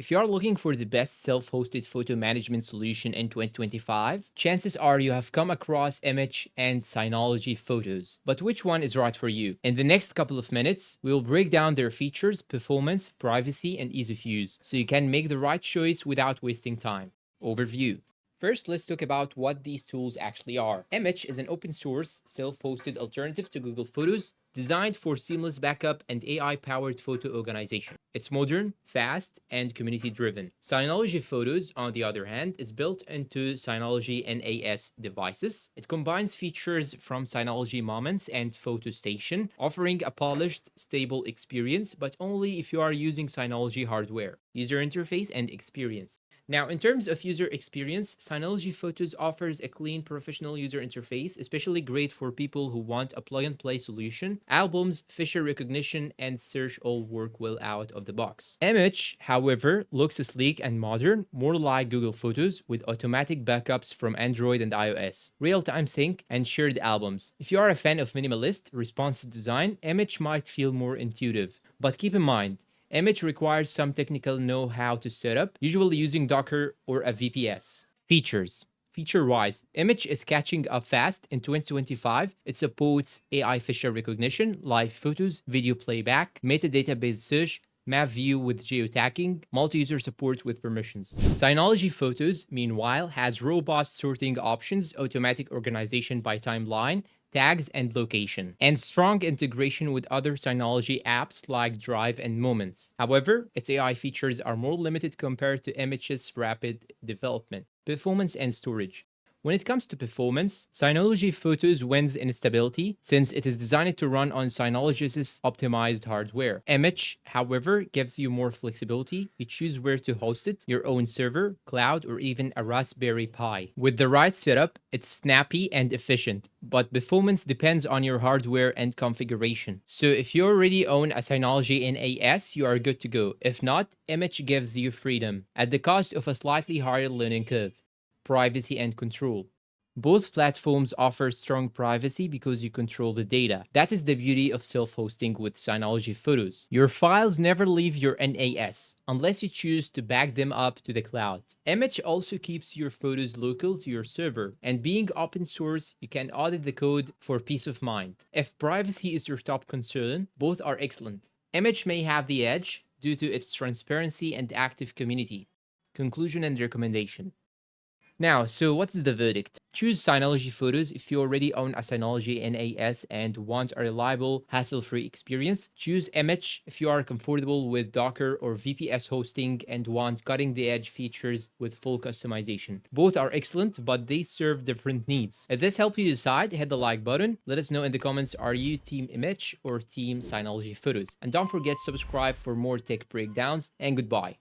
If you are looking for the best self-hosted photo management solution in 2025, chances are you have come across Immich and Synology Photos. But which one is right for you? In the next couple of minutes, we will break down their features, performance, privacy, and ease of use, so you can make the right choice without wasting time. Overview. First, let's talk about what these tools actually are. Immich is an open source, self-hosted alternative to Google Photos, designed for seamless backup and AI-powered photo organization. It's modern, fast, and community-driven. Synology Photos, on the other hand, is built into Synology NAS devices. It combines features from Synology Moments and Photo Station, offering a polished, stable experience, but only if you are using Synology hardware, user interface, and experience. Now, in terms of user experience, Synology Photos offers a clean, professional user interface, especially great for people who want a plug-and-play solution. Albums, feature recognition, and search all work well out of the box. Immich, however, looks sleek and modern, more like Google Photos, with automatic backups from Android and iOS, real-time sync, and shared albums. If you are a fan of minimalist, responsive design, Immich might feel more intuitive. But keep in mind, Immich requires some technical know-how to set up, usually using Docker or a VPS. Features. Feature-wise, Immich is catching up fast. In 2025, it supports AI facial recognition, live photos, video playback, metadata-based search, map view with geotagging, multi-user support with permissions. Synology Photos, meanwhile, has robust sorting options, automatic organization by timeline, tags, and location, and strong integration with other Synology apps like Drive and Moments. However, its AI features are more limited compared to Immich's rapid development, performance, and storage. When it comes to performance, Synology Photos wins in stability since it is designed to run on Synology's optimized hardware. Immich, however, gives you more flexibility. You choose where to host it, your own server, cloud, or even a Raspberry Pi. With the right setup, it's snappy and efficient, but performance depends on your hardware and configuration. So if you already own a Synology NAS, you are good to go. If not, Immich gives you freedom at the cost of a slightly higher learning curve. Privacy and control. Both platforms offer strong privacy because you control the data. That is the beauty of self-hosting with Synology Photos. Your files never leave your NAS unless you choose to back them up to the cloud. Immich also keeps your photos local to your server, and being open source, you can audit the code for peace of mind. If privacy is your top concern, both are excellent. Immich may have the edge due to its transparency and active community. Conclusion and recommendation. Now, so what is the verdict? Choose Synology Photos if you already own a Synology NAS and want a reliable, hassle-free experience. Choose Immich if you are comfortable with Docker or VPS hosting and want cutting-the-edge features with full customization. Both are excellent, but they serve different needs. If this helped you decide, hit the like button. Let us know in the comments, are you Team Immich or Team Synology Photos? And don't forget to subscribe for more tech breakdowns, and goodbye.